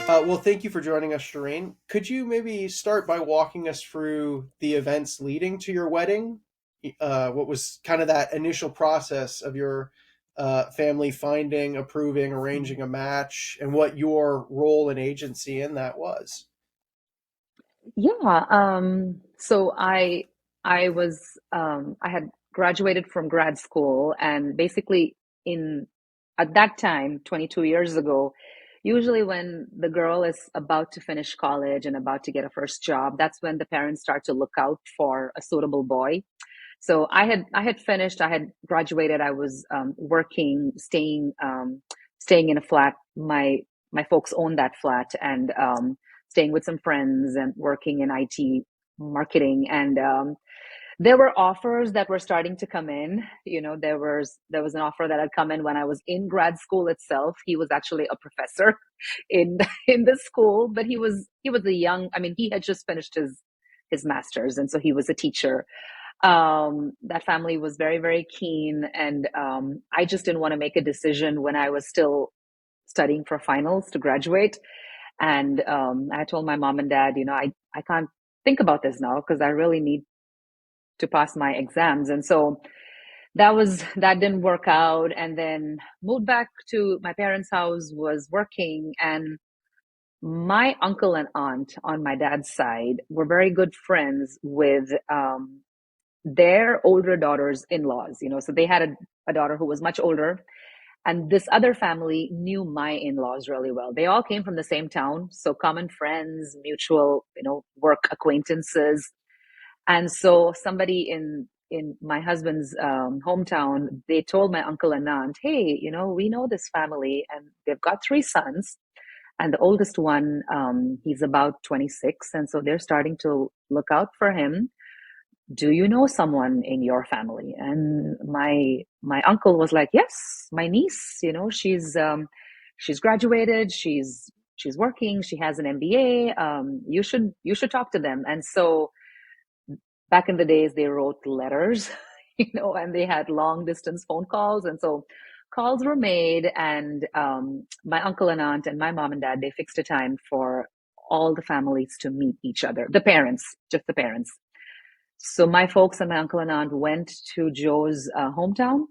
Well, thank you for joining us, Sherene. Could you maybe start by walking us through the events leading to your wedding? What was kind of that initial process of your family finding, approving, arranging a match, and what your role and agency in that was? Yeah, so I had graduated from grad school, and basically in at that time, 22 years ago, usually when the girl is about to finish college and about to get a first job, that's when the parents start to look out for a suitable boy. So I had finished, I had graduated, I was working, staying in a flat. My folks owned that flat, and staying with some friends and working in IT marketing. And there were offers that were starting to come in. There was an offer that had come in when I was in grad school itself. He was actually a professor in in the school, but he was a young. I mean, he had just finished his master's, and so he was a teacher. That family was very, very keen, and I just didn't want to make a decision when I was still studying for finals to graduate. And I told my mom and dad, I can't think about this now because I really need to pass my exams. And so that didn't work out. And then moved back to my parents' house, was working, and my uncle and aunt on my dad's side were very good friends with their older daughter's in-laws. So they had a daughter who was much older, and this other family knew my in-laws really well. They all came from the same town, so common friends, mutual, work acquaintances. And so somebody in my husband's hometown, they told my uncle and aunt, hey, we know this family, and they've got three sons. And the oldest one, he's about 26. And so they're starting to look out for him. Do you know someone in your family? And my uncle was like, yes, my niece, she's graduated, she's working, she has an MBA. You should talk to them. And so back in the days, they wrote letters, and they had long distance phone calls. And so calls were made, and my uncle and aunt and my mom and dad, they fixed a time for all the families to meet each other, the parents, just the parents. So my folks and my uncle and aunt went to Joe's hometown.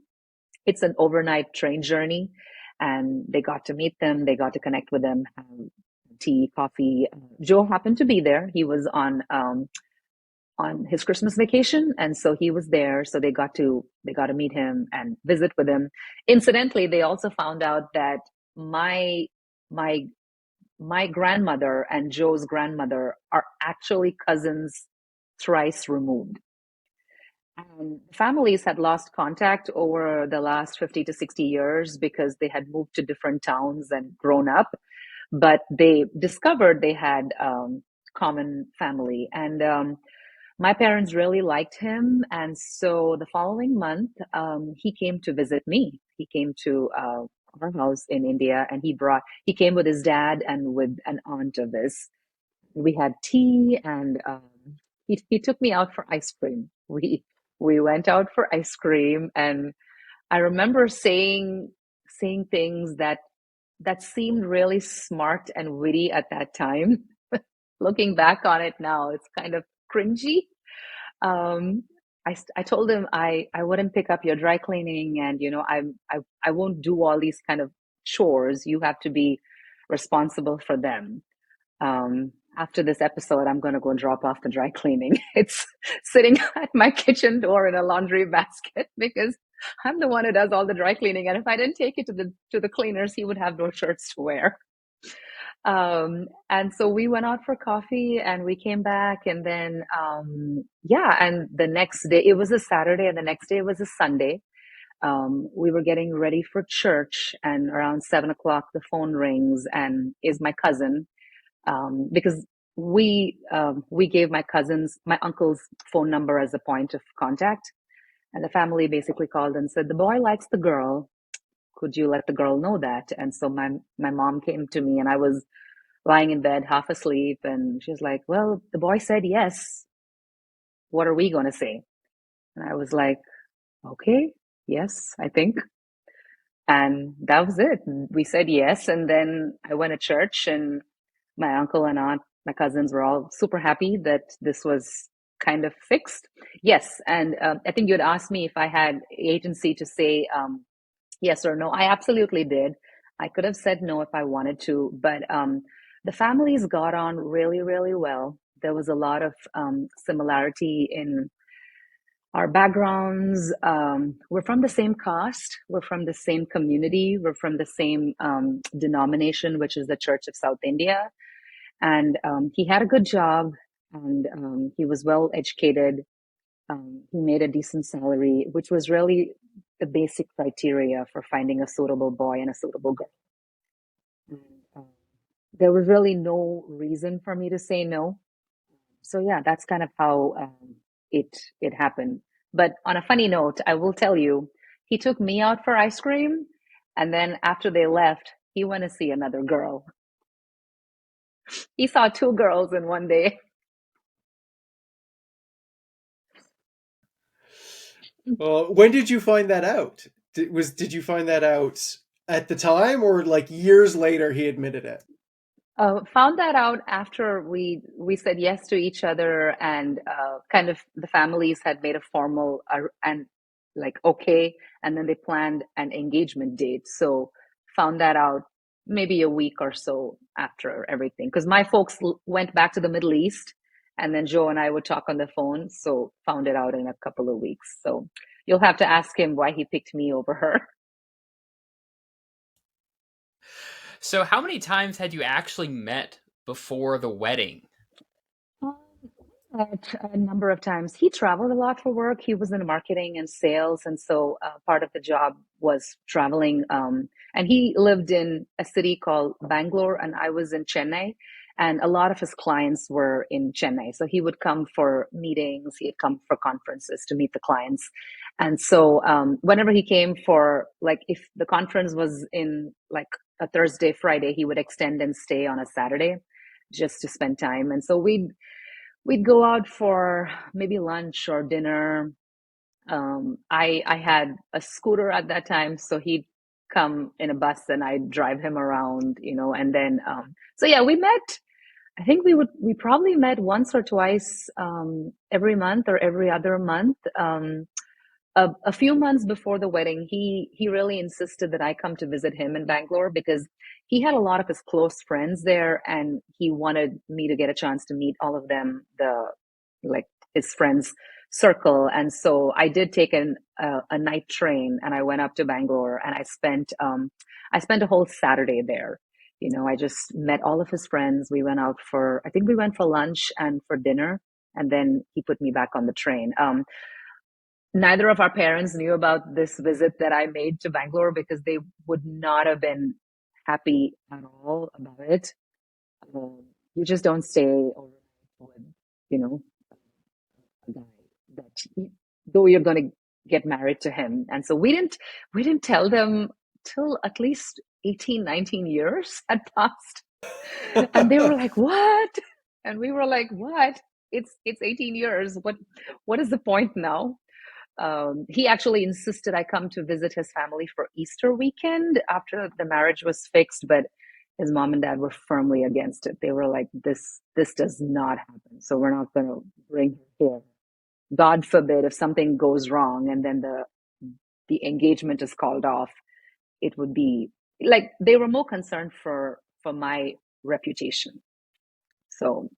It's an overnight train journey, and they got to meet them. They got to connect with them, have tea, coffee. Joe happened to be there. He was on his Christmas vacation, and so he was there. So they got to meet him and visit with him. Incidentally, they also found out that my my my grandmother and Joe's grandmother are actually cousins thrice removed. And families had lost contact over the last 50 to 60 years because they had moved to different towns and grown up. But they discovered they had common family. And my parents really liked him. And so the following month, he came to visit me. He came to our house in India, and he came with his dad and with an aunt of his. We had tea, and he took me out for ice cream. We went out for ice cream, and I remember saying things that seemed really smart and witty at that time. Looking back on it now, it's kind of cringy. Um, I told him I wouldn't pick up your dry cleaning, and I won't do all these kind of chores. You have to be responsible for them. After this episode, I'm going to go drop off the dry cleaning. It's sitting at my kitchen door in a laundry basket because I'm the one who does all the dry cleaning. And if I didn't take it to the cleaners, he would have no shirts to wear. And so we went out for coffee, and we came back, and then yeah, and the next day it was a Saturday, and the next day it was a Sunday. We were getting ready for church, and around 7 o'clock the phone rings, and is my cousin, because we gave my uncle's phone number as a point of contact, and the family basically called and said the boy likes the girl. Could you let the girl know that? And so my mom came to me, and I was lying in bed half asleep, and she was like, well, the boy said yes. What are we going to say? And I was like, okay, yes, I think. And that was it. We said yes, and then I went to church, and My uncle and aunt, my cousins were all super happy that this was kind of fixed. Yes, and I think you had asked me if I had agency to say yes or no. I absolutely did. I could have said no if I wanted to, but the families got on really, really well. There was a lot of similarity in our backgrounds. We're from the same caste, we're from the same community, we're from the same denomination, which is the Church of South India. And he had a good job, and he was well educated. He made a decent salary, which was really the basic criteria for finding a suitable boy and a suitable girl. And there was really no reason for me to say no. So yeah, that's kind of how it happened. But on a funny note, I will tell you, he took me out for ice cream, and then after they left, he went to see another girl. He saw two girls in one day. When did you find that out? Did you find that out at the time, or like years later he admitted it? Found that out after we said yes to each other, and kind of the families had made a formal and like okay, and then they planned an engagement date. So found that out maybe a week or so after everything, because my folks went back to the Middle East, and then Joe and I would talk on the phone. So found it out in a couple of weeks. So you'll have to ask him why he picked me over her. So, how many times had you actually met before the wedding? Um, a number of times. He traveled a lot for work. He was in marketing and sales, and so part of the job was traveling. And he lived in a city called Bangalore, and I was in Chennai. And a lot of his clients were in Chennai. So he would come for meetings, he'd come for conferences to meet the clients. And so whenever he came for, like, if the conference was in like a Thursday, Friday, he would extend and stay on a Saturday just to spend time. And so we'd go out for maybe lunch or dinner. I had a scooter at that time, so he'd come in a bus and I'd drive him around, and then so yeah, we met. I think we probably met once or twice every month or every other month. A few months before the wedding, he really insisted that I come to visit him in Bangalore because he had a lot of his close friends there, and he wanted me to get a chance to meet all of them, the like his friends circle. And so I did take a night train, and I went up to Bangalore, and I spent a whole Saturday there. I just met all of his friends. We went out for, I think we went for lunch and for dinner, and then he put me back on the train. Neither of our parents knew about this visit that I made to Bangalore because they would not have been happy at all about it. You just don't stay overnight with, you know, a guy that, though you're going to get married to him. And so we didn't tell them till at least 18, 19 years had passed. And they were like, "What?" And we were like, "What? It's 18 years. What is the point now?" He actually insisted I come to visit his family for Easter weekend after the marriage was fixed, but his mom and dad were firmly against it. They were like, "This does not happen. So we're not going to bring her here. God forbid if something goes wrong and then the engagement is called off, it would be like they were more concerned for my reputation." So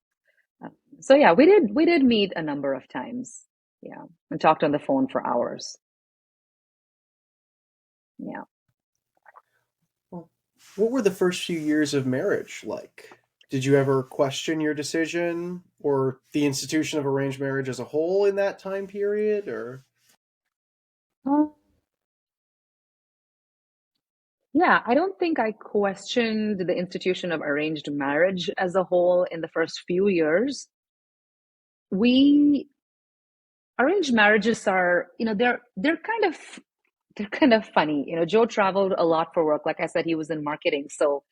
uh, so yeah, we did meet a number of times. Yeah, and talked on the phone for hours. Yeah. Well, what were the first few years of marriage like? Did you ever question your decision or the institution of arranged marriage as a whole in that time period? Or Uh, yeah, I don't think I questioned the institution of arranged marriage as a whole in the first few years. We Arranged marriages are, they're kind of funny. Joe traveled a lot for work. Like I said, he was in marketing. So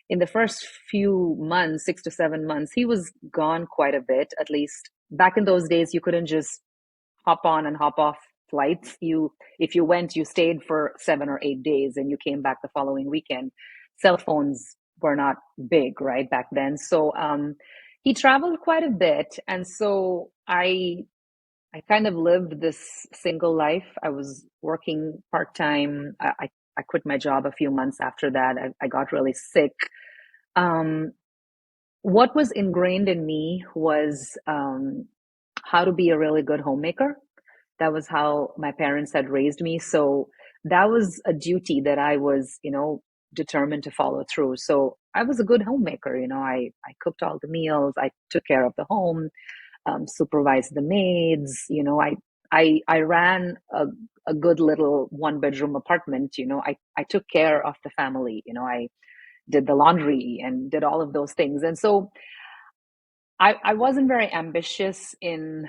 in the first few months, 6 to 7 months, he was gone quite a bit. At least back in those days, you couldn't just hop on and hop off flights. If you went, you stayed for 7 or 8 days and you came back the following weekend. Cell phones were not big, right, back then. So he traveled quite a bit. And so I kind of lived this single life. I was working part time. I quit my job a few months after that. I got really sick. Um, what was ingrained in me was how to be a really good homemaker. That was how my parents had raised me. So that was a duty that I was, determined to follow through. So I was a good homemaker. I cooked all the meals, I took care of the home, supervised the maids. I ran a good little one bedroom apartment. I took care of the family. I did the laundry and did all of those things. And so I wasn't very ambitious in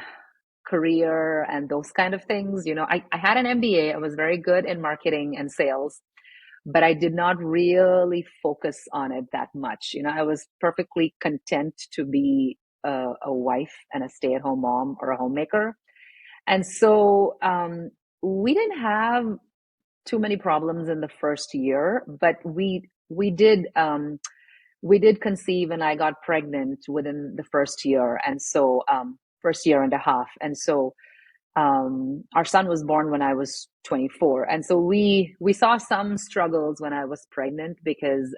career and those kind of things. I had an MBA. I was very good in marketing and sales, but I did not really focus on it that much. I was perfectly content to be a wife and a stay-at-home mom or a homemaker. And so we didn't have too many problems in the first year, but we did conceive, and I got pregnant within the first year, and so first year and a half. And so our son was born when I was 24, and so we saw some struggles when I was pregnant because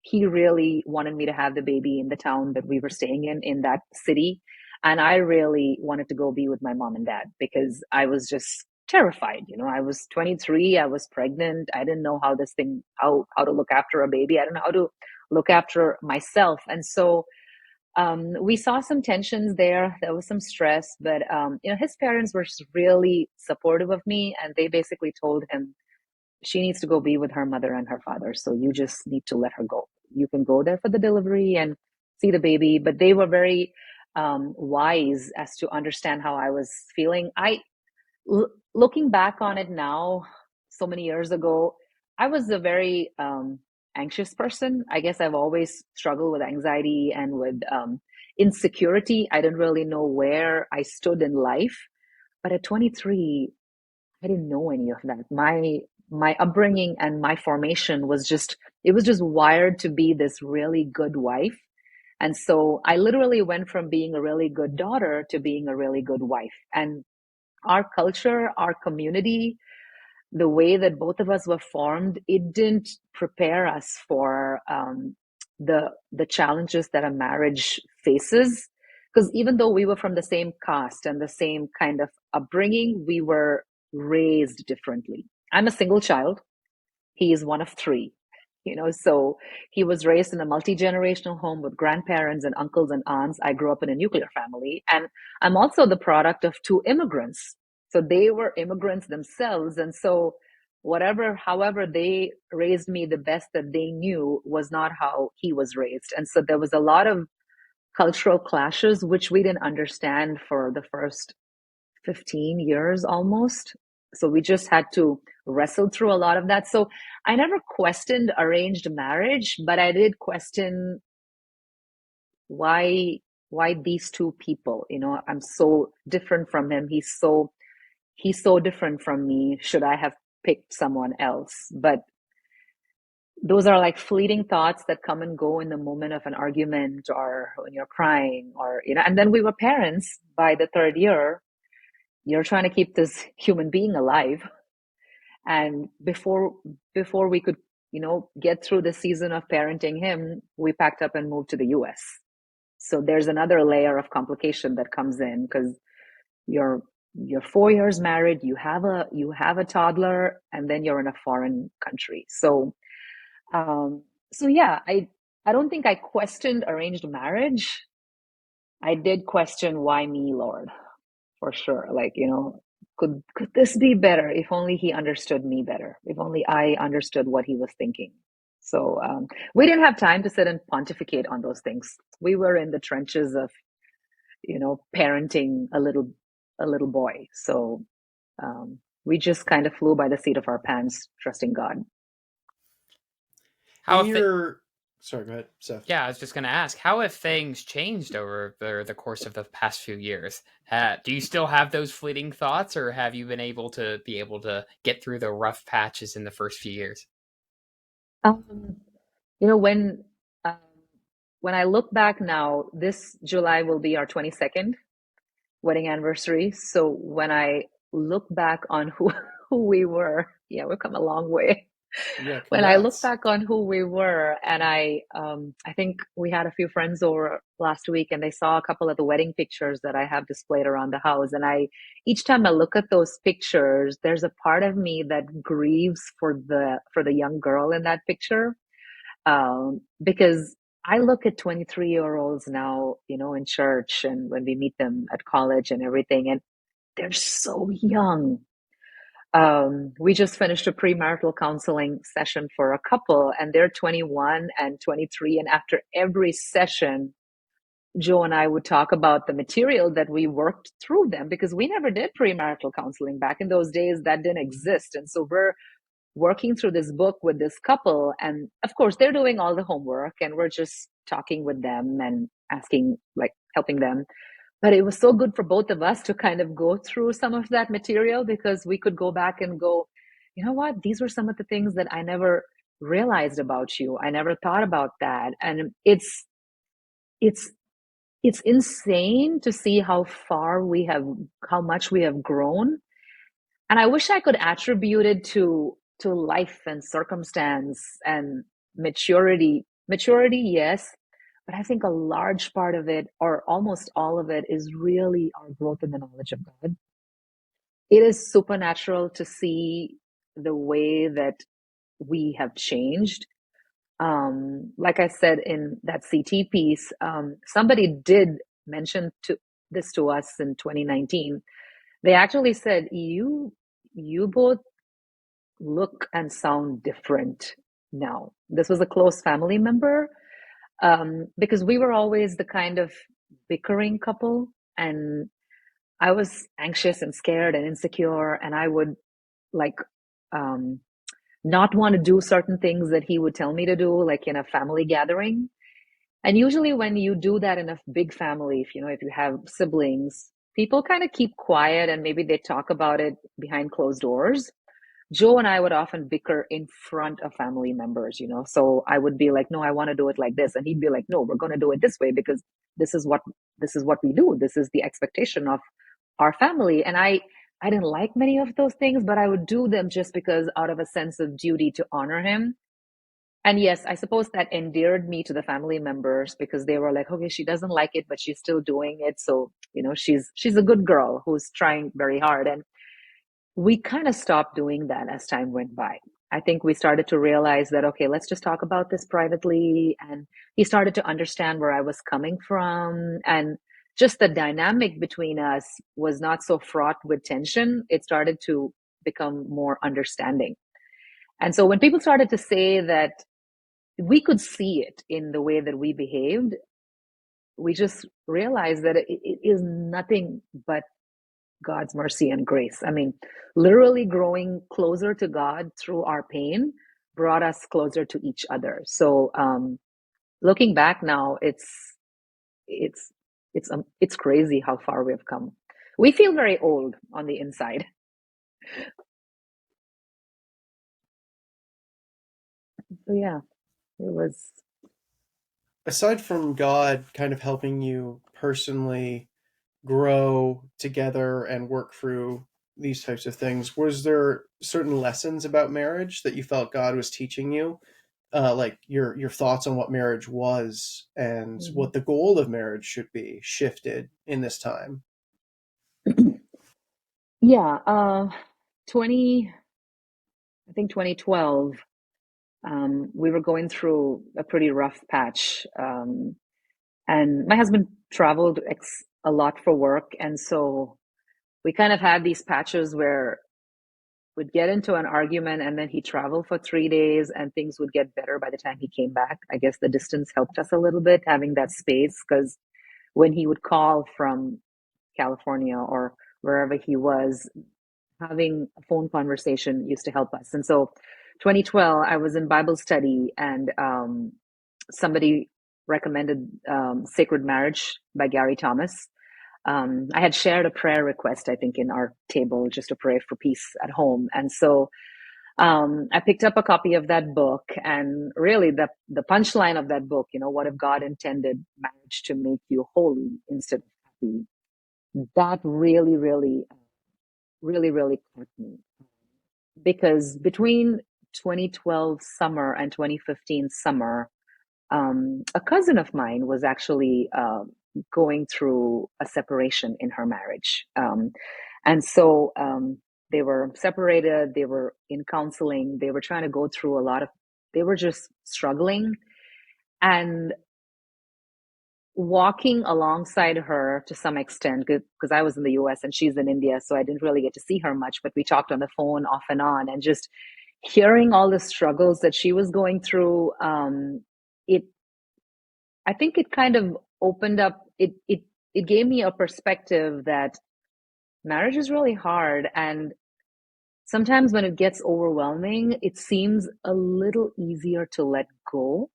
he really wanted me to have the baby in the town that we were staying in that city, and I really wanted to go be with my mom and dad because I was just terrified. I was 23, I was pregnant, I didn't know how to look after a baby, I don't know how to look after myself. And so we saw some tensions there. There was some stress, but his parents were really supportive of me, and they basically told him she needs to go be with her mother and her father. So you just need to let her go. You can go there for the delivery and see the baby, but they were very wise as to understand how I was feeling. Looking back on it now, so many years ago, I was a very anxious person. I guess I've always struggled with anxiety and with insecurity. I didn't really know where I stood in life. But at 23, I didn't know any of that. My upbringing and my formation was just wired to be this really good wife. And so I literally went from being a really good daughter to being a really good wife. And our culture, our community, the way that both of us were formed, it didn't prepare us for the challenges that a marriage faces. Because even though we were from the same caste and the same kind of upbringing, we were raised differently. I'm a single child. He is one of three. So he was raised in a multi-generational home with grandparents and uncles and aunts. I grew up in a nuclear family, and I'm also the product of two immigrants. So they were immigrants themselves. And so however they raised me, the best that they knew was not how he was raised. And so there was a lot of cultural clashes, which we didn't understand for the first 15 years almost. So we just had to wrestle through a lot of that. So I never questioned arranged marriage, but I did question why these two people. I'm so different from him. He's so different from me. Should I have picked someone else? But those are like fleeting thoughts that come and go in the moment of an argument or when you're crying and then we were parents by the third year. You're trying to keep this human being alive. And before we could, get through the season of parenting him, we packed up and moved to the US. So there's another layer of complication that comes in because you're 4 years married, you have a toddler, and then you're in a foreign country. So yeah, I don't think I questioned arranged marriage. I did question why me, Lord, for sure. Like, could this be better if only he understood me better, if only I understood what he was thinking. So we didn't have time to sit and pontificate on those things. We were in the trenches of parenting a little boy. So we just kind of flew by the seat of our pants, trusting God. How In have th- your, sorry, go ahead, Seth. Yeah, I was just going to ask, how have things changed over the course of the past few years? Do you still have those fleeting thoughts, or have you been able to get through the rough patches in the first few years? Um, when when I look back now, this July will be our 22nd wedding anniversary. So when I look back on who we were, yeah, we've come a long way. Yeah, When I look congrats. back on who we were, and I think we had a few friends over last week, and they saw a couple of the wedding pictures that I have displayed around the house. And each time I look at those pictures, there's a part of me that grieves for the young girl in that picture, because I look at 23-year-olds now, in church and when we meet them at college and everything, and they're so young. We just finished a premarital counseling session for a couple, and they're 21 and 23. And after every session, Joe and I would talk about the material that we worked through them, because we never did premarital counseling back in those days. That didn't exist. And so we're working through this book with this couple. And of course, they're doing all the homework, and we're just talking with them and asking, like, helping them. But it was so good for both of us to kind of go through some of that material, because we could go back and go, you know what? These were some of the things that I never realized about you. I never thought about that. And it's it's insane to see how much we have grown. And I wish I could attribute it to life and circumstance and maturity. Maturity, yes, but I think a large part of it, or almost all of it, is really our growth in the knowledge of God. It is supernatural to see the way that we have changed. Like I said in that CT piece, somebody did mention this to us in 2019. They actually said, you both look and sound different now. This was a close family member, because we were always the kind of bickering couple, and I was anxious and scared and insecure, and I would, like, um, not want to do certain things that he would tell me to do, like in a family gathering. And usually, when you do that in a big family, if you have siblings, people kind of keep quiet and maybe they talk about it behind closed doors. Joe and I would often bicker in front of family members. So I would be like, "No, I want to do it like this," and he'd be like, "No, we're going to do it this way because this is what this is what we do. This is the expectation of our family." And I didn't like many of those things, but I would do them just because out of a sense of duty to honor him. And yes, I suppose that endeared me to the family members, because they were like, "Okay, she doesn't like it, but she's still doing it. So, she's a good girl who's trying very hard." And we kind of stopped doing that as time went by. I think we started to realize that, okay, let's just talk about this privately. And he started to understand where I was coming from. And just the dynamic between us was not so fraught with tension. It started to become more understanding. And so when people started to say that we could see it in the way that we behaved, we just realized that it is nothing but God's mercy and grace. I mean, literally growing closer to God through our pain brought us closer to each other. So, looking back now, it's it's crazy how far we've come. We feel very old on the inside. So yeah, it was. Aside from God kind of helping you personally grow together and work through these types of things, was there certain lessons about marriage that you felt God was teaching you? Like your thoughts on what marriage was and Mhm. what the goal of marriage should be shifted in this time. Yeah, 20, I think 2012, we were going through a pretty rough patch. And my husband traveled a lot for work. And so we kind of had these patches where we'd get into an argument and then he'd travel for 3 days and things would get better by the time he came back. I guess the distance helped us a little bit, having that space, because when he would call from California or wherever he was, having a phone conversation used to help us. And so 2012, I was in Bible study, and somebody recommended Sacred Marriage by Gary Thomas. I had shared a prayer request, I think, in our table, just to pray for peace at home. And so I picked up a copy of that book, and really the punchline of that book, what if God intended marriage to make you holy instead of happy? That really, really, really, really caught me. Because between 2012 summer and 2015 summer, a cousin of mine was actually going through a separation in her marriage. And so they were separated, they were in counseling, they were trying to go through a lot of, they were just struggling. And walking alongside her to some extent, because I was in the US and she's in India, so I didn't really get to see her much, but we talked on the phone off and on, and just hearing all the struggles that she was going through, it I think it kind of opened up, it gave me a perspective that marriage is really hard, and sometimes when it gets overwhelming, it seems a little easier to let go.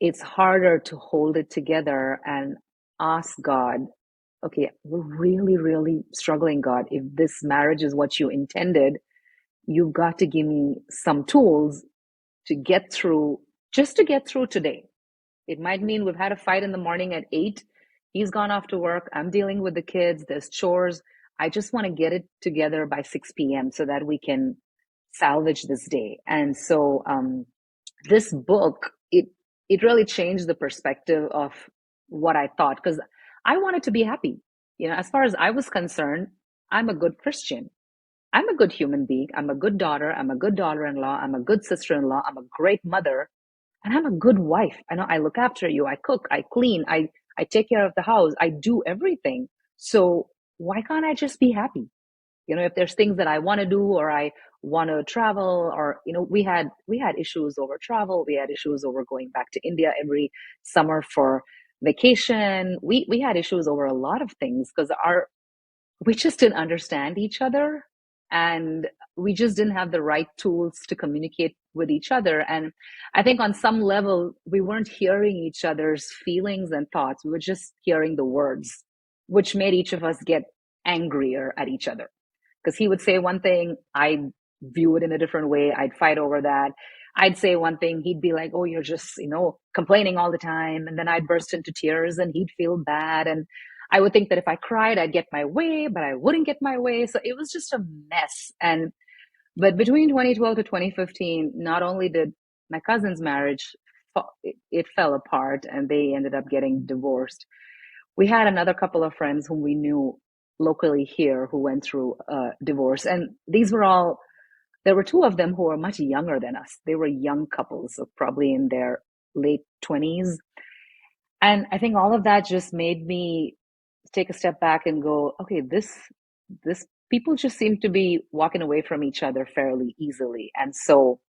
It's harder to hold it together and ask God, okay, we're really, really struggling, God. If this marriage is what you intended, you've got to give me some tools to get through, just to get through today. It might mean we've had a fight in the morning at 8. He's gone off to work. I'm dealing with the kids. There's chores. I just want to get it together by 6 p.m. so that we can salvage this day. And so this book, it really changed the perspective of what I thought, because I wanted to be happy. As far as I was concerned, I'm a good Christian. I'm a good human being. I'm a good daughter. I'm a good daughter-in-law. I'm a good sister-in-law. I'm a great mother. And I'm a good wife. I know I look after you. I cook, I clean, I take care of the house. I do everything. So why can't I just be happy? If there's things that I want to do, or I want to travel, or we had issues over travel. We had issues over going back to India every summer for vacation. We had issues over a lot of things because we just didn't understand each other, and we just didn't have the right tools to communicate with each other. And I think on some level, we weren't hearing each other's feelings and thoughts. We were just hearing the words, which made each of us get angrier at each other. Because he would say one thing, I'd view it in a different way. I'd fight over that. I'd say one thing, he'd be like, oh, you're just, complaining all the time. And then I'd burst into tears and he'd feel bad. And I would think that if I cried, I'd get my way, but I wouldn't get my way. So it was just a mess. But between 2012 to 2015, not only did my cousin's marriage, it fell apart and they ended up getting divorced. We had another couple of friends whom we knew locally here who went through a divorce. And there were two of them who were much younger than us. They were young couples, so probably in their late 20s. And I think all of that just made me take a step back and go, okay, this people just seem to be walking away from each other fairly easily. And so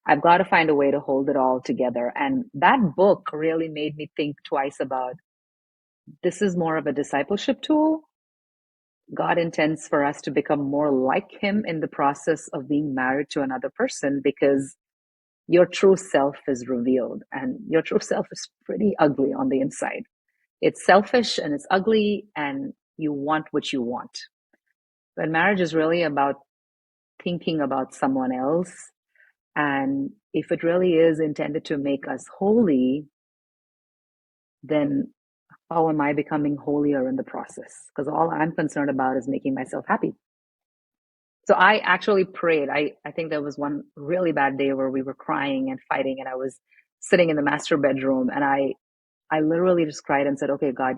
I've got to find a way to hold it all together. And that book really made me think twice about, this is more of a discipleship tool. God intends for us to become more like him in the process of being married to another person, because your true self is revealed, and your true self is pretty ugly on the inside. It's selfish and it's ugly, and you want what you want. But marriage is really about thinking about someone else. And if it really is intended to make us holy, then how am I becoming holier in the process? Because all I'm concerned about is making myself happy. So I actually prayed. I think there was one really bad day where we were crying and fighting, and I was sitting in the master bedroom, and I literally just cried and said, okay, God,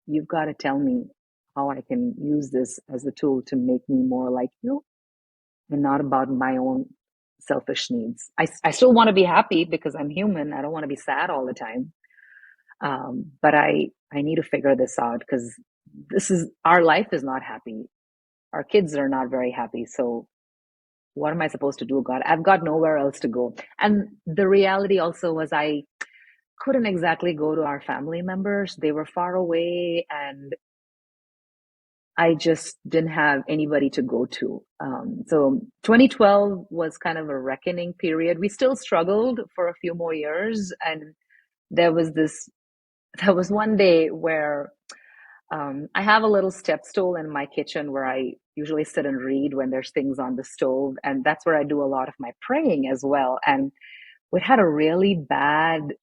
you've got to tell me how I can use this as a tool to make me more like you and not about my own selfish needs. I still want to be happy because I'm human. I don't want to be sad all the time. But I need to figure this out, because our life is not happy. Our kids are not very happy. So what am I supposed to do, God? I've got nowhere else to go. And the reality also was I couldn't exactly go to our family members. They were far away, and I just didn't have anybody to go to. So 2012 was kind of a reckoning period. We still struggled for a few more years. And there was one day where I have a little step stool in my kitchen where I usually sit and read when there's things on the stove. And that's where I do a lot of my praying as well. And we had a really bad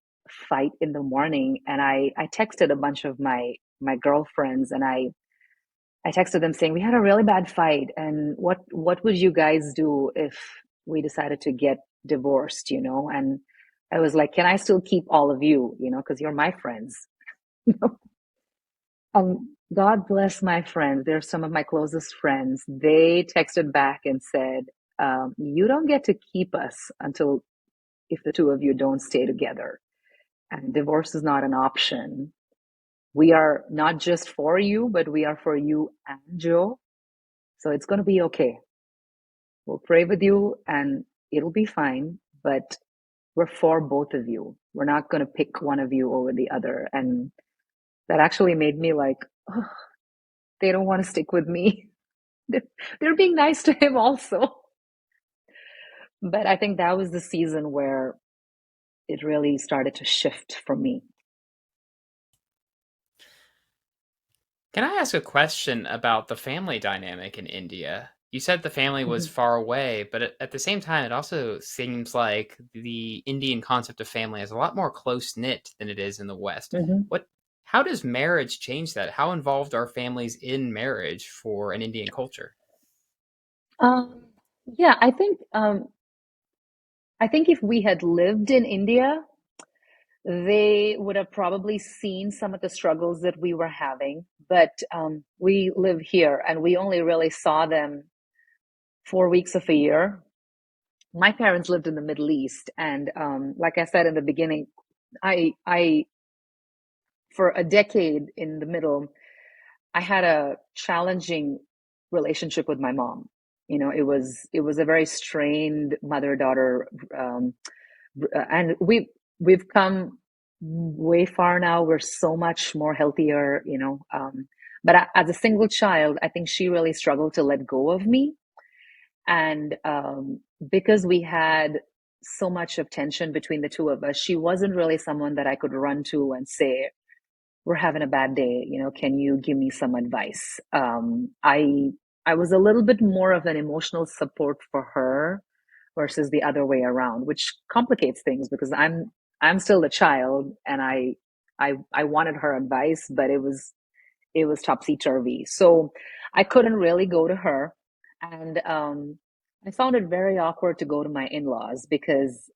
fight in the morning. And I texted a bunch of my girlfriends, and I texted them saying, we had a really bad fight. And what would you guys do if we decided to get divorced, And I was like, can I still keep all of you, because you're my friends. God bless my friends. They're some of my closest friends. They texted back and said, you don't get to keep us until if the two of you don't stay together. And divorce is not an option. We are not just for you, but we are for you and Joe. So it's going to be okay. We'll pray with you and it'll be fine. But we're for both of you. We're not going to pick one of you over the other. And that actually made me like, oh, they don't want to stick with me. They're being nice to him also. But I think that was the season where it really started to shift for me. Can I ask a question about the family dynamic in India? You said the family was Mhm. far away, but at the same time, it also seems like the Indian concept of family is a lot more close knit than it is in the West. Mhm. What? How does marriage change that? How involved are families in marriage for an Indian culture? Um, yeah, I think if we had lived in India, they would have probably seen some of the struggles that we were having. But we live here, and we only really saw them 4 weeks of a year. My parents lived in the Middle East, and like I said in the beginning, I for a decade in the middle, I had a challenging relationship with my mom. It was a very strained mother daughter, um, and we've come way far now. We're so much more healthier, but as a single child, I think she really struggled to let go of me. And because we had so much of tension between the two of us, she wasn't really someone that I could run to and say, we're having a bad day, can you give me some advice? I was a little bit more of an emotional support for her versus the other way around, which complicates things because I'm still a child, and I wanted her advice, but it was topsy turvy. So I couldn't really go to her. And I found it very awkward to go to my in laws because,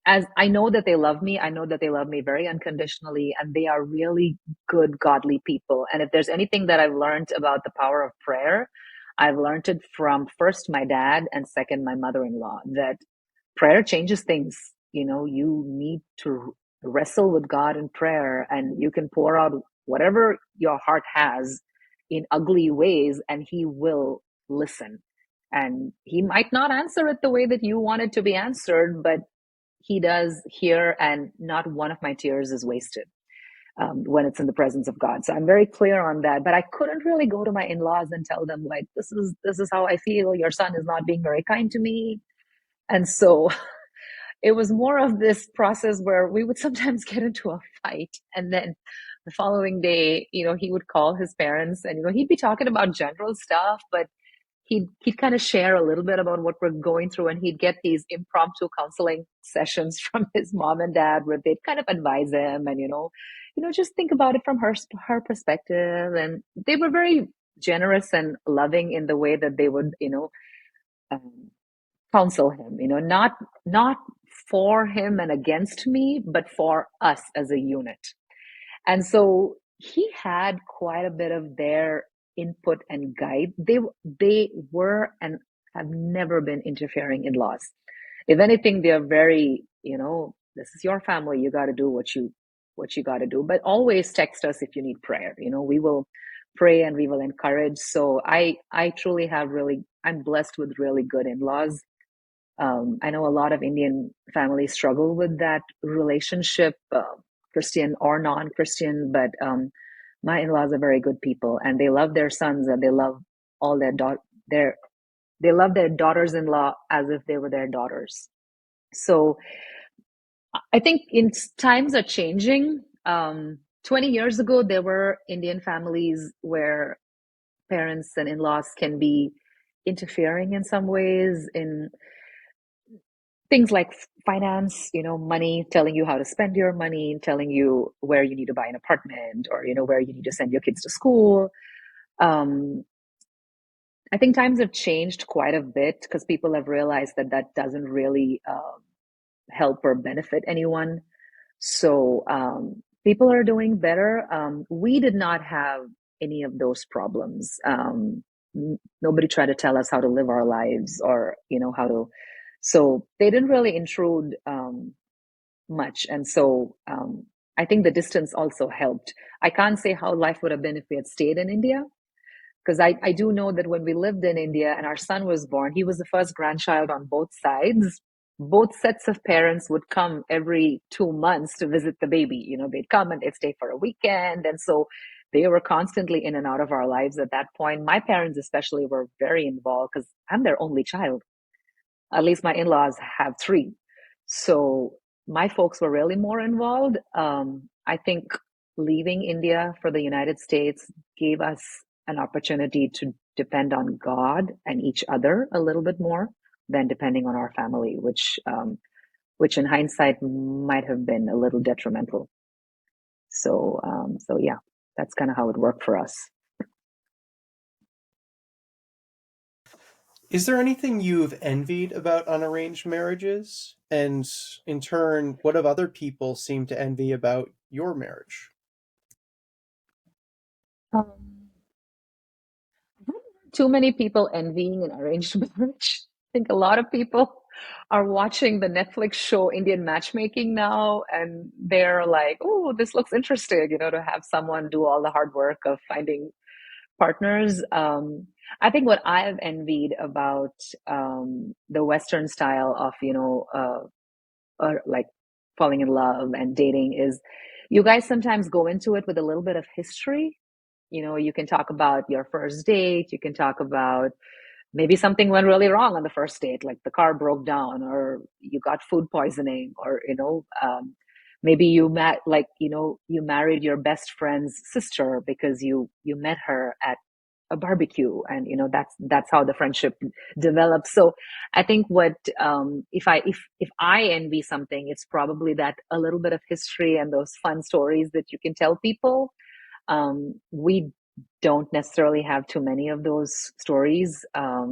as I know that they love me, I know that they love me very unconditionally, and they are really good, godly people. And if there's anything that I've learned about the power of prayer, I've learned it from first my dad and second my mother in law, that prayer changes things. You need to wrestle with God in prayer, and you can pour out whatever your heart has in ugly ways, and He will listen. And He might not answer it the way that you want it to be answered, but He does hear, and not one of my tears is wasted when it's in the presence of God. So I'm very clear on that. But I couldn't really go to my in-laws and tell them like, this is how I feel. Your son is not being very kind to me. And so it was more of this process where we would sometimes get into a fight, and then the following day, he would call his parents, and he'd be talking about general stuff, but he'd kind of share a little bit about what we're going through, and he'd get these impromptu counseling sessions from his mom and dad where they'd kind of advise him, and just think about it from her perspective. And they were very generous and loving in the way that they would um, counsel him, not for him and against me, but for us as a unit. And so he had quite a bit of their input and guide. They were and have never been interfering in laws. If anything, they're very, this is your family. You got to do what you got to do. But always text us if you need prayer. We will pray and we will encourage. So I truly I'm blessed with really good in-laws. I know a lot of Indian families struggle with that relationship, Christian or non-Christian, but my in-laws are very good people, and they love their sons, and they love all their they love their daughters-in-law as if they were their daughters. So I think times are changing. 20 years ago, there were Indian families where parents and in-laws can be interfering in some ways in things like finance, money, telling you how to spend your money, telling you where you need to buy an apartment, or where you need to send your kids to school. um, I think times have changed quite a bit because people have realized that that doesn't really help or benefit anyone. So people are doing better. We did not have any of those problems. Nobody tried to tell us how to live our lives, or how to. So they didn't really intrude much, and so I think the distance also helped. I can't say how life would have been if we had stayed in India, because I do know that when we lived in India and our son was born, he was the first grandchild on both sides. Both sets of parents would come every 2 months to visit the baby. They'd come and they'd stay for a weekend. And so they were constantly in and out of our lives at that point. My parents, especially, were very involved because I'm their only child. At least my in-laws have three. So my folks were really more involved. I think leaving India for the United States gave us an opportunity to depend on God and each other a little bit more than depending on our family, which in hindsight might have been a little detrimental. So yeah, that's kind of how it worked for us. Is there anything you've envied about unarranged marriages? And in turn, what have other people seemed to envy about your marriage? Um, Too many people envying an arranged marriage. I think a lot of people are watching the Netflix show Indian Matchmaking now, and they're like, "Oh, this looks interesting," to have someone do all the hard work of finding partners. I think what I've envied about the Western style of, like falling in love and dating is you guys sometimes go into it with a little bit of history. You can talk about your first date, you can talk about maybe something went really wrong on the first date, like the car broke down, or you got food poisoning, or maybe you married your best friend's sister because you met her at a barbecue, and that's how the friendship develops. So I think what if I envy something, it's probably that a little bit of history and those fun stories that you can tell people. We don't necessarily have too many of those stories. I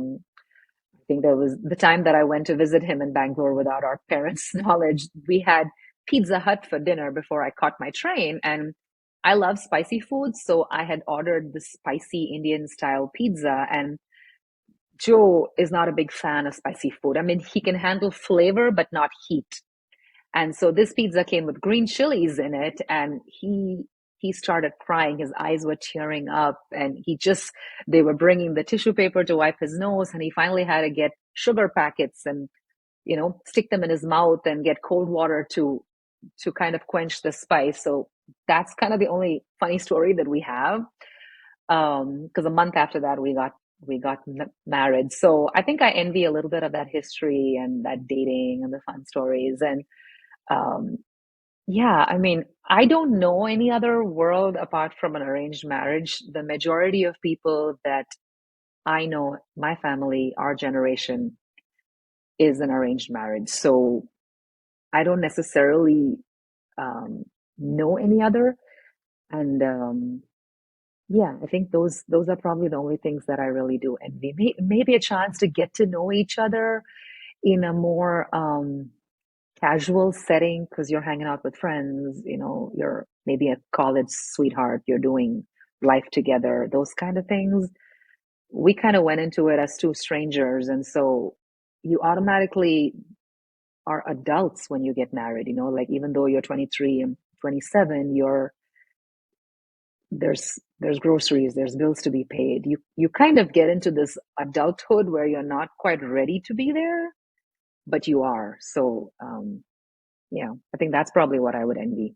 think there was the time that I went to visit him in Bangalore without our parents' knowledge. We had Pizza Hut for dinner before I caught my train, and I love spicy food, so I had ordered the spicy Indian style pizza. And Joe is not a big fan of spicy food. I mean, he can handle flavor, but not heat. And so this pizza came with green chilies in it, and he started crying. His eyes were tearing up, and they were bringing the tissue paper to wipe his nose, and he finally had to get sugar packets and stick them in his mouth and get cold water to kind of quench the spice. So that's kind of the only funny story that we have. Because a month after that we got married. So I think I envy a little bit of that history and that dating and the fun stories. And um, yeah, I mean, I don't know any other world apart from an arranged marriage. The majority of people that I know, my family, our generation, is an arranged marriage. So I don't necessarily um, know any other. And yeah, I think those are probably the only things that I really do envy. Maybe a chance to get to know each other in a more casual setting because you're hanging out with friends, you're maybe a college sweetheart, you're doing life together, those kind of things. We kind of went into it as two strangers, and so you automatically are adults when you get married, like even though you're 23 and 27, there's groceries, there's bills to be paid. You kind of get into this adulthood where you're not quite ready to be there, but you are. So yeah, I think that's probably what I would envy.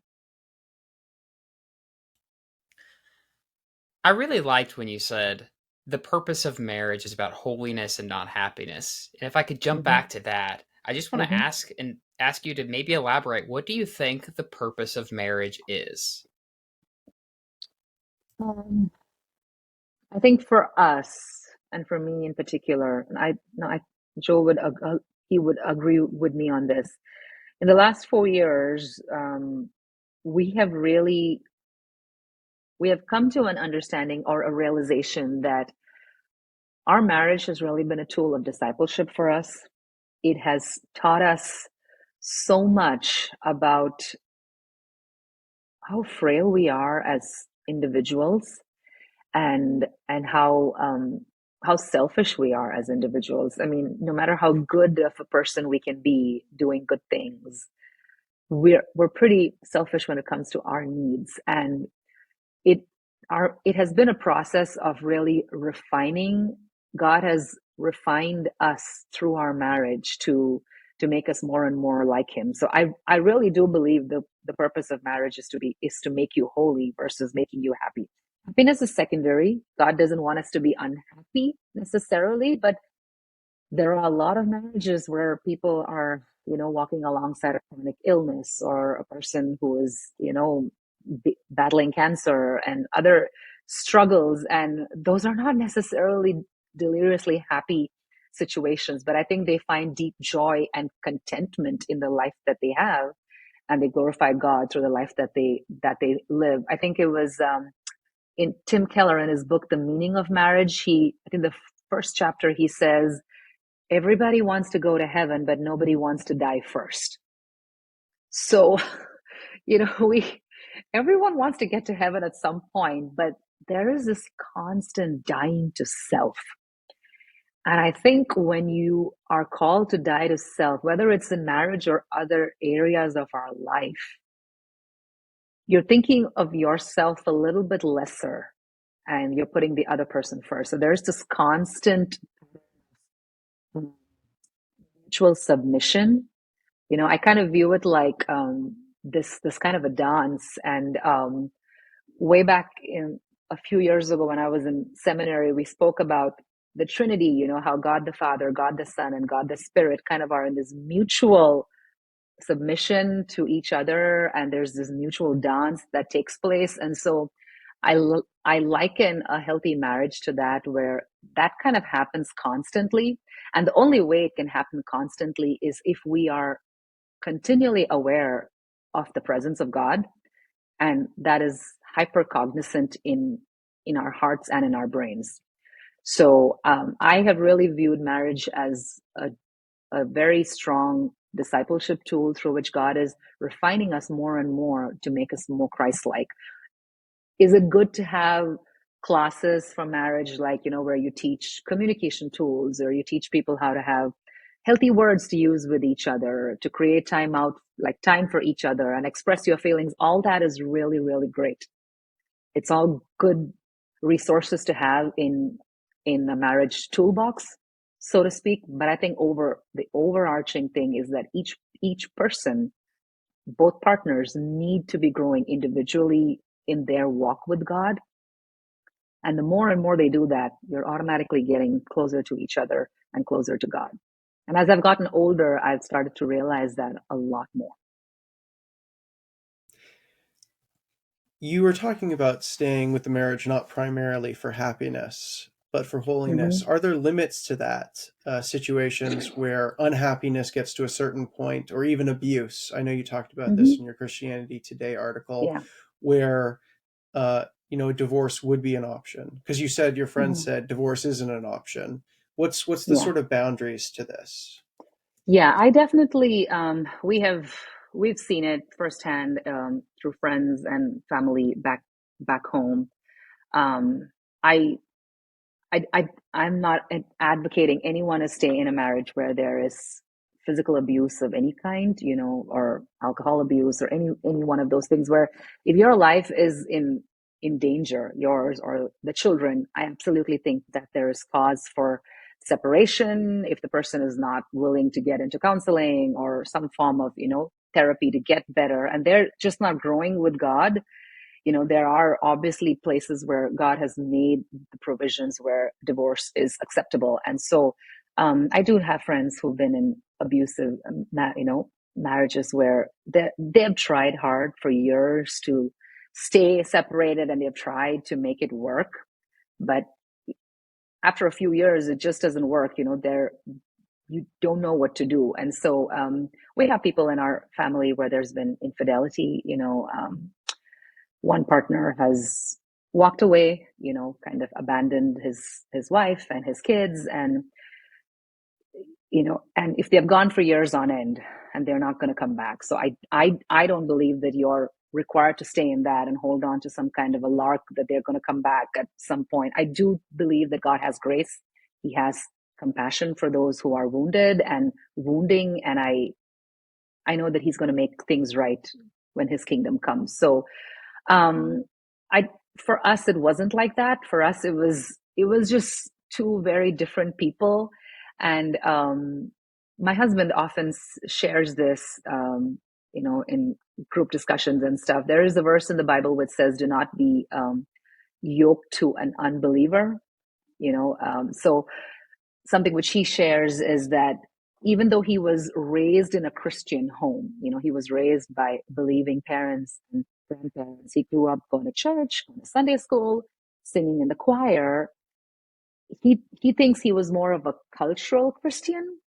I really liked when you said the purpose of marriage is about holiness and not happiness. And if I could jump Hmm. back to that, I just want to Hmm. ask you to maybe elaborate. What do you think the purpose of marriage is? Um, I think for us, and for me in particular, and I no, I Joe would he would agree with me on this. In the last 4 years, we have really we have come to an understanding or a realization that our marriage has really been a tool of discipleship for us. It has taught us so much about how frail we are as individuals, and how selfish we are as individuals. I mean, no matter how good of a person we can be doing good things, we're pretty selfish when it comes to our needs. And it it has been a process of really refining. God has refined us through our marriage to make us more and more like him. So I really do believe the purpose of marriage is to make you holy versus making you happy. Happiness is secondary. God doesn't want us to be unhappy necessarily, but there are a lot of marriages where people are, walking alongside a chronic illness, or a person who is, battling cancer and other struggles. And those are not necessarily deliriously happy situations, but I think they find deep joy and contentment in the life that they have, and they glorify God through the life that they live. I think it was in Tim Keller, in his book, The Meaning of Marriage, I think the first chapter, he says, everybody wants to go to heaven, but nobody wants to die first. So, everyone wants to get to heaven at some point, but there is this constant dying to self. And I think when you are called to die to self, whether it's in marriage or other areas of our life, you're thinking of yourself a little bit lesser, and you're putting the other person first. So there's this constant mutual submission. I kind of view it like this kind of a dance. And way back in a few years ago, when I was in seminary, we spoke about the Trinity. How God the Father, God the Son, and God the Spirit kind of are in this mutual submission to each other, and there's this mutual dance that takes place. And so I liken a healthy marriage to that, where that kind of happens constantly. And the only way it can happen constantly is if we are continually aware of the presence of God, and that is hyper cognizant in our hearts and in our brains. So I have really viewed marriage as a very strong discipleship tool through which God is refining us more and more to make us more Christ-like. Is it good to have classes for marriage, like, where you teach communication tools, or you teach people how to have healthy words to use with each other, to create time out, like time for each other, and express your feelings? All that is really, really great. It's all good resources to have in a marriage toolbox, so to speak. But I think the overarching thing is that each person, both partners, need to be growing individually in their walk with God. And the more and more they do that, you're automatically getting closer to each other and closer to God. And as I've gotten older, I've started to realize that a lot more. You were talking about staying with the marriage not primarily for happiness, but for holiness. Mm-hmm. Are there limits to that? Situations where unhappiness gets to a certain point, or even abuse? I know you talked about this Mm-hmm. in your Christianity Today article, Yeah. where divorce would be an option, because you said your friend Mm-hmm. said divorce isn't an option. What's the Yeah. sort of boundaries to this? Yeah, I definitely we've seen it firsthand, through friends and family back home. Um, I I'm not advocating anyone to stay in a marriage where there is physical abuse of any kind, or alcohol abuse, or any one of those things. Where if your life is in danger, yours or the children, I absolutely think that there is cause for separation if the person is not willing to get into counseling or some form of therapy to get better, and they're just not growing with God. There are obviously places where God has made the provisions where divorce is acceptable. And so I do have friends who've been in abusive, marriages where they've tried hard for years to stay separated, and they've tried to make it work. But after a few years, it just doesn't work. You don't know what to do. And so we have people in our family where there's been infidelity. One partner has walked away, kind of abandoned his wife and his kids, and if they've gone for years on end and they're not going to come back. So I don't believe that you're required to stay in that and hold on to some kind of a lark that they're going to come back at some point. I do believe that God has grace. He has compassion for those who are wounded and wounding. And I know that he's going to make things right when his kingdom comes. So um, I for us it wasn't like that. For us it was just two very different people, and my husband often shares this, in group discussions and stuff. There is a verse in the Bible which says, "Do not be yoked to an unbeliever." So something which he shares is that even though he was raised in a Christian home, he was raised by believing parents and grandparents. He grew up going to church, going to Sunday school, singing in the choir. He thinks he was more of a cultural Christian,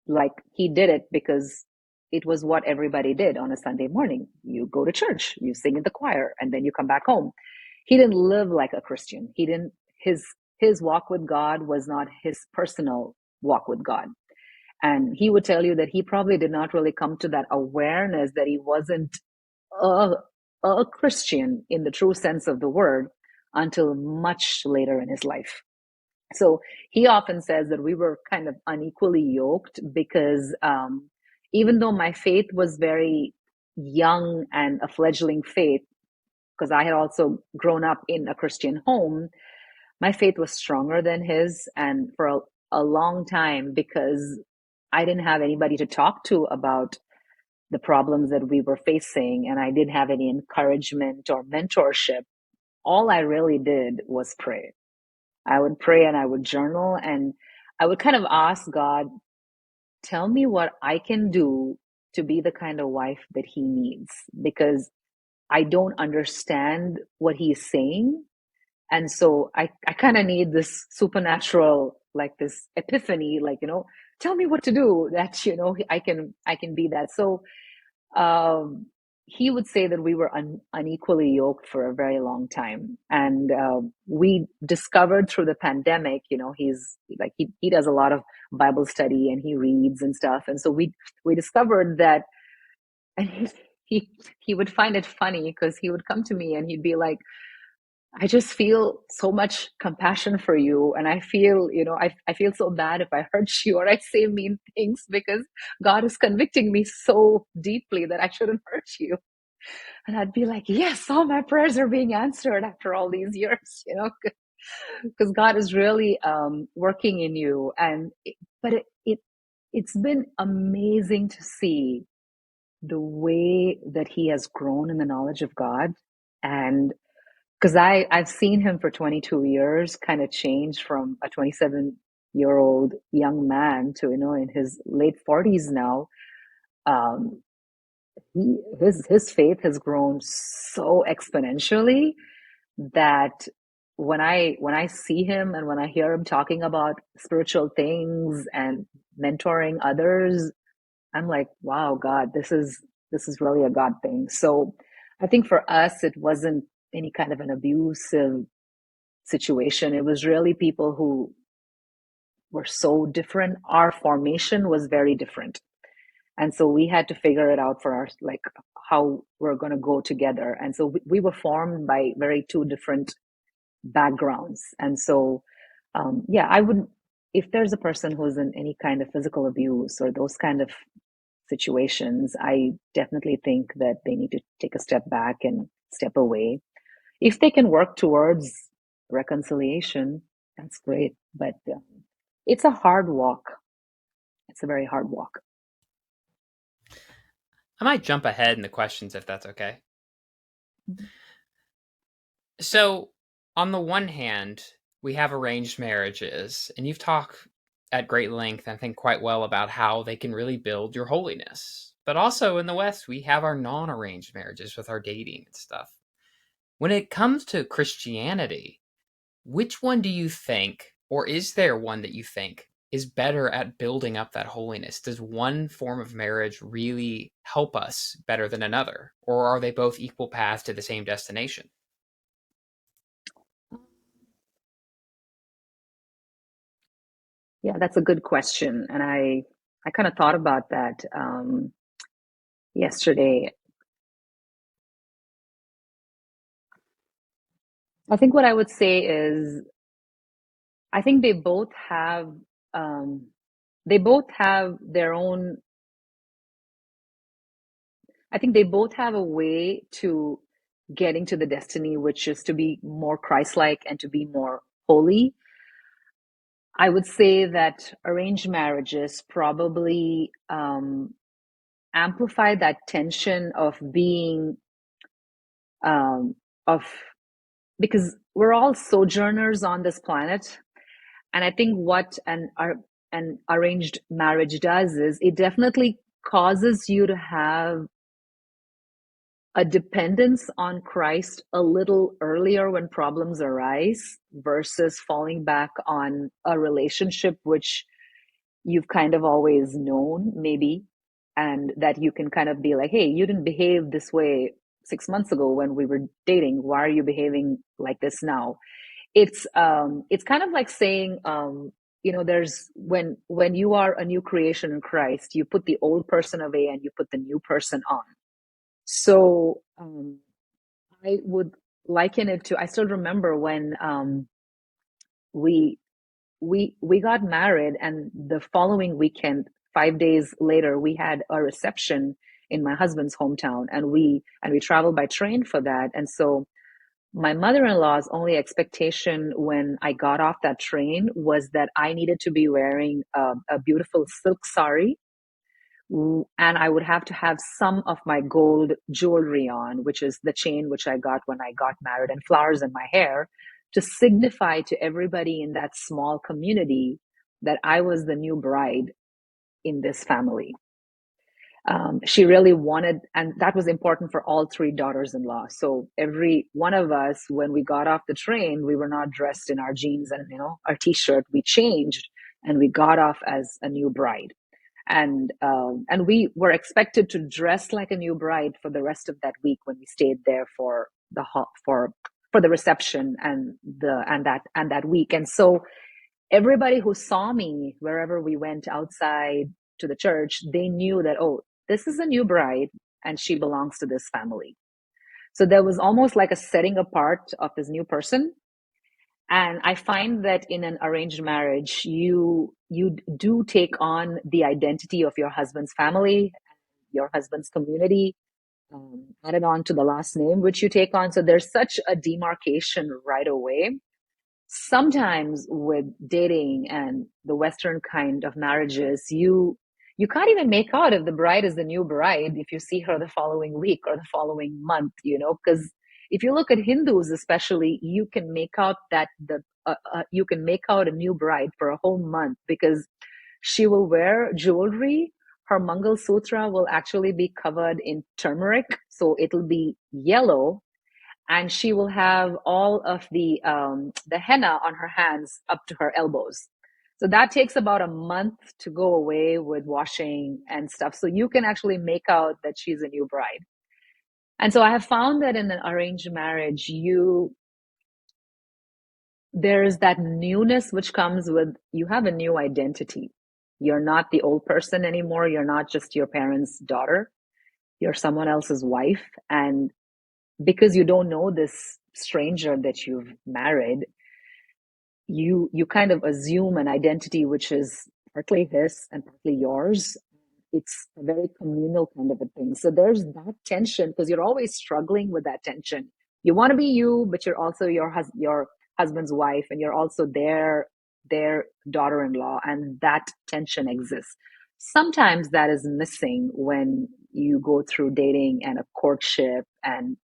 like he did it because it was what everybody did on a Sunday morning. You go to church, you sing in the choir, and then you come back home. He didn't live like a Christian. He didn't his walk with God was not his personal walk with God. And he would tell you that he probably did not really come to that awareness that he wasn't a, a Christian in the true sense of the word until much later in his life. So he often says that we were kind of unequally yoked because even though my faith was very young and a fledgling faith, because I had also grown up in a Christian home, my faith was stronger than his. And for a long time, because I didn't have anybody to talk to about the problems that we were facing, and I didn't have any encouragement or mentorship, all I really did was pray. I would pray and I would journal, and I would kind of ask God, tell me what I can do to be the kind of wife that he needs, because I don't understand what he's saying. And so I kind of need this supernatural, like this epiphany, like, tell me what to do that, I can be that. So um, he would say that we were unequally yoked for a very long time. And we discovered through the pandemic, he's like, he does a lot of Bible study and he reads and stuff. And so we discovered that, and he would find it funny because he would come to me and he'd be like, I just feel so much compassion for you. And I feel, I feel so bad if I hurt you or I say mean things because God is convicting me so deeply that I shouldn't hurt you. And I'd be like, yes, all my prayers are being answered after all these years, because God is really working in you. But it's been amazing to see the way that he has grown in the knowledge of God. And because I've seen him for 22 years kind of change from a 27-year-old young man to, in his late 40s now. Um, his faith has grown so exponentially that when I see him and when I hear him talking about spiritual things and mentoring others, I'm like, wow, God, this is really a God thing. So I think for us, it wasn't any kind of an abusive situation. It was really people who were so different. Our formation was very different. And so we had to figure it out for our, like, how we're going to go together. And so we were formed by very two different backgrounds. And so, yeah, I would, if there's a person who's in any kind of physical abuse or those kind of situations, I definitely think that they need to take a step back and step away. If they can work towards reconciliation, that's great. But it's a hard walk. It's a very hard walk. I might jump ahead in the questions if that's okay. So, on the one hand, we have arranged marriages, and you've talked at great length, I think quite well, about how they can really build your holiness. But also in the West, we have our non-arranged marriages with our dating and stuff. When it comes to Christianity, which one do you think, Or is there one that you think is better at building up that holiness? Does one form of marriage really help us better than another? Or are they both equal paths to the same destination? Yeah, that's a good question. And I kind of thought about that yesterday. I think what I would say is I think um, they both have their own, I think they both have a way to getting to the destiny, which is to be more Christ-like and to be more holy. I would say that arranged marriages probably amplify that tension of being um, of because we're all sojourners on this planet, and I think what an arranged marriage does is it definitely causes you to have a dependence on Christ a little earlier when problems arise versus falling back on a relationship which you've kind of always known, maybe, and that you can kind of be like, hey, you didn't behave this way 6 months ago when we were dating. Why are you behaving like this now? It's kind of like saying, there's when you are a new creation in Christ, you put the old person away and you put the new person on. So I would liken it to, I still remember when we we got married, and the following weekend, 5 days later, we had a reception in my husband's hometown, and we traveled by train for that. And so my mother-in-law's only expectation when I got off that train was that I needed to be wearing a beautiful silk sari, and I would have to have some of my gold jewelry on, which is the chain which I got when I got married, and flowers in my hair, to signify to everybody in that small community that I was the new bride in this family. She really wanted, and that was important for all three daughters-in-law. So every one of us, when we got off the train, we were not dressed in our jeans and our t-shirt. We changed and we got off as a new bride, and we were expected to dress like a new bride for the rest of that week when we stayed there for the reception and that week. And so everybody who saw me wherever we went outside to the church, they knew that, oh, this is a new bride and she belongs to this family. So there was almost like a setting apart of this new person. And I find that in an arranged marriage, you do take on the identity of your husband's family, your husband's community, added on to the last name which you take on. So there's such a demarcation right away. Sometimes with dating and the Western kind of marriages, you can't even make out if the bride is the new bride if you see her the following week or the following month, because if you look at Hindus especially, you can make out that you can make out a new bride for a whole month because she will wear jewelry. Her Mangal Sutra will actually be covered in turmeric, so it'll be yellow, and she will have all of the henna on her hands up to her elbows. So that takes about a month to go away with washing and stuff. So you can actually make out that she's a new bride. And so I have found that in an arranged marriage, there is that newness which comes with, you have a new identity. You're not the old person anymore. You're not just your parents' daughter. You're someone else's wife. And because you don't know this stranger that you've married, you kind of assume an identity which is partly his and partly yours. It's a very communal kind of a thing. So there's that tension because you're always struggling with that tension. You want to be you, but you're also your husband's wife, and you're also their daughter-in-law, and that tension exists. Sometimes that is missing when you go through dating and a courtship, and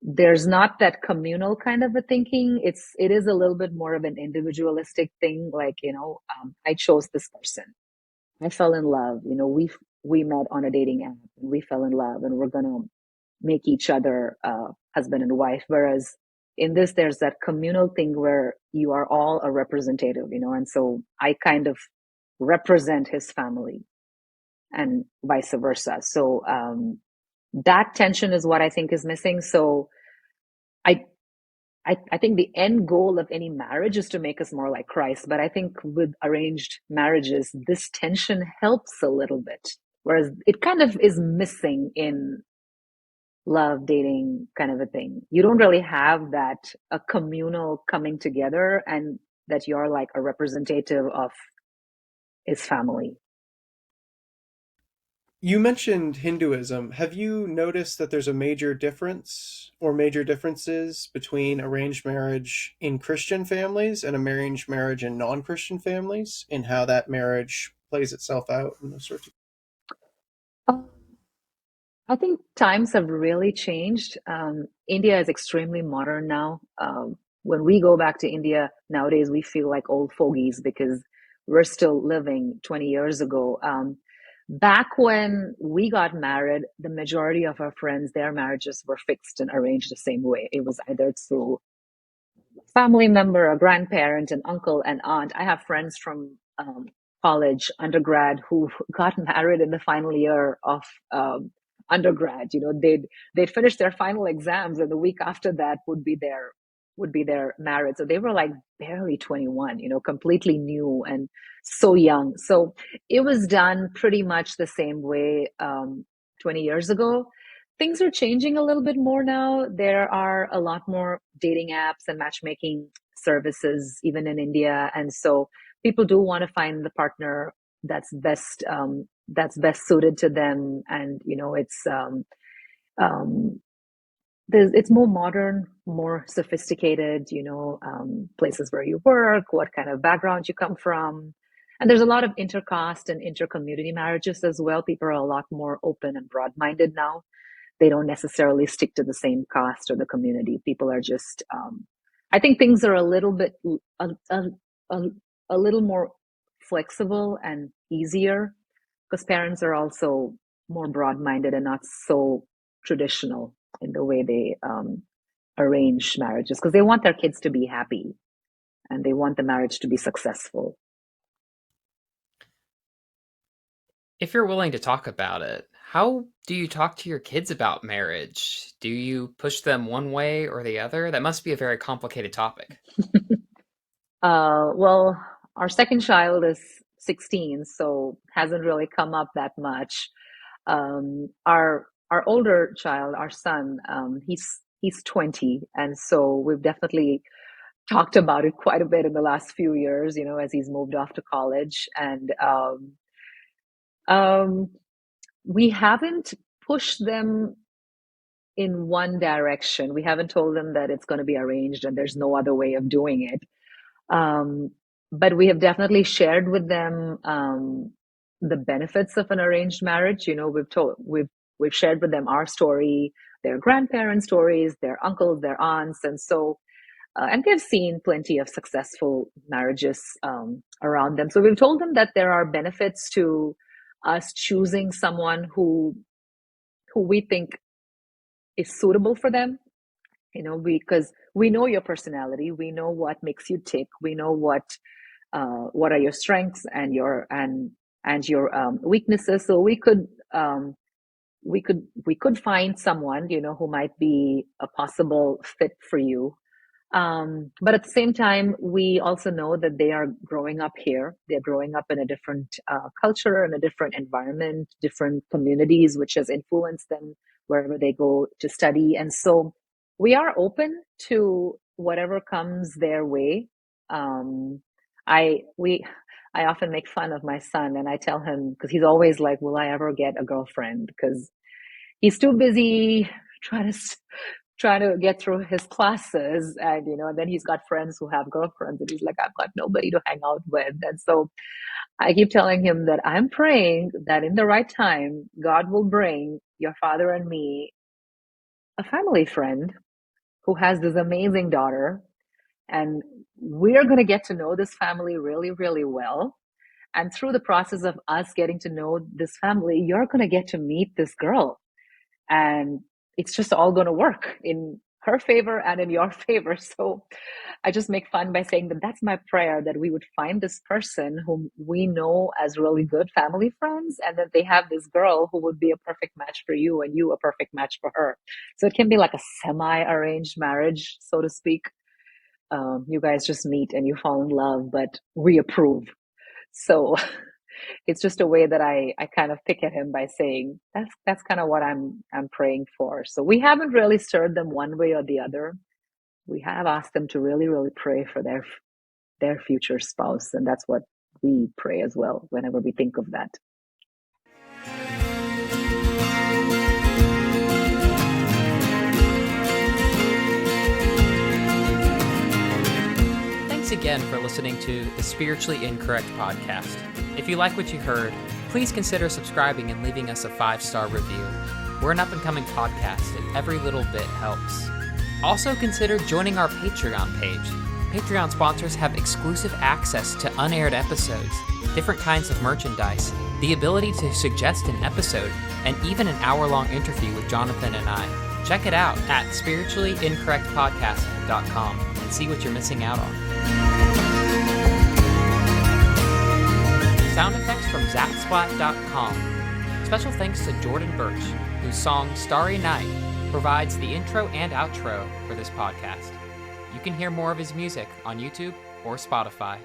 there's not that communal kind of a thinking. It is a little bit more of an individualistic thing, like, I chose this person, I fell in love, we met on a dating app and we fell in love, and we're gonna make each other husband and wife. Whereas in this, there's that communal thing where you are all a representative, and so I kind of represent his family and vice versa. So that tension is what I think is missing. So I, I think the end goal of any marriage is to make us more like Christ. But I think with arranged marriages, this tension helps a little bit, whereas it kind of is missing in love, dating kind of a thing. You don't really have that a communal coming together and that you're like a representative of his family. You mentioned Hinduism. Have you noticed that there's a major difference or major differences between arranged marriage in Christian families and arranged marriage in non-Christian families in how that marriage plays itself out and those sorts of. Um, I think times have really changed. India is extremely modern now. When we go back to India nowadays, we feel like old fogies because we're still living 20 years ago. Back when we got married, the majority of our friends, their marriages were fixed and arranged the same way. It was either through family member, a grandparent, an uncle, an aunt. I have friends from college, undergrad, who got married in the final year of undergrad. They'd finish their final exams, and the week after that would be their marriage. So they were like barely 21, completely new and so young. So it was done pretty much the same way 20 years ago. Things are changing a little bit more now. There are a lot more dating apps and matchmaking services, even in India. And so people do want to find the partner that's best suited to them. And, um, it's more modern, more sophisticated, places where you work, what kind of background you come from. And there's a lot of intercaste and intercommunity marriages as well. People are a lot more open and broad-minded now. They don't necessarily stick to the same caste or the community. People are just, I think things are a little bit, a, a little more flexible and easier because parents are also more broad-minded and not so traditional in the way they arrange marriages because they want their kids to be happy and they want the marriage to be successful. If you're willing to talk about it, how do you talk to your kids about marriage? Do you push them one way or the other? That must be a very complicated topic. Well, our second child is 16, so hasn't really come up that much. Our older child, our son, he's 20, and so we've definitely talked about it quite a bit in the last few years. As he's moved off to college, and um, we haven't pushed them in one direction. We haven't told them that it's going to be arranged and there's no other way of doing it. Um, but we have definitely shared with them the benefits of an arranged marriage. We've shared with them our story, their grandparents' stories, their uncles, their aunts, and so and they've seen plenty of successful marriages around them. So we've told them that there are benefits to us choosing someone who we think is suitable for them, because we know your personality, we know what makes you tick, we know what are your strengths and your weaknesses. So we could find someone who might be a possible fit for you. But at the same time, we also know that they are growing up here. They're growing up in a different culture and a different environment, different communities, which has influenced them wherever they go to study. And so we are open to whatever comes their way. Um, I often make fun of my son, and I tell him because he's always like, "Will I ever get a girlfriend?" Because he's too busy trying to trying to get through his classes, and then he's got friends who have girlfriends, and he's like, I've got nobody to hang out with. And so I keep telling him that I'm praying that in the right time God will bring your father and me a family friend who has this amazing daughter, and we're going to get to know this family really, really well. And through the process of us getting to know this family, you're going to get to meet this girl, and it's just all going to work her favor and in your favor. So I just make fun by saying that that's my prayer, that we would find this person whom we know as really good family friends, and that they have this girl who would be a perfect match for you and you a perfect match for her. So it can be like a semi-arranged marriage, so to speak. You guys just meet and you fall in love, but we approve. So it's just a way that I kind of pick at him by saying that's kind of what I'm praying for. So we haven't really stirred them one way or the other. We have asked them to really, really pray for their future spouse, and that's what we pray as well whenever we think of that. Thanks again for listening to the Spiritually Incorrect podcast. If you like what you heard, please consider subscribing and leaving us a 5-star review. We're an up-and-coming podcast, and every little bit helps. Also consider joining our Patreon page. Patreon sponsors have exclusive access to unaired episodes, different kinds of merchandise, the ability to suggest an episode, and even an hour-long interview with Jonathan and I. Check it out at spirituallyincorrectpodcast.com and see what you're missing out on. Sound effects from zapsplat.com. Special thanks to Jordan Birch, whose song Starry Night provides the intro and outro for this podcast. You can hear more of his music on YouTube or Spotify.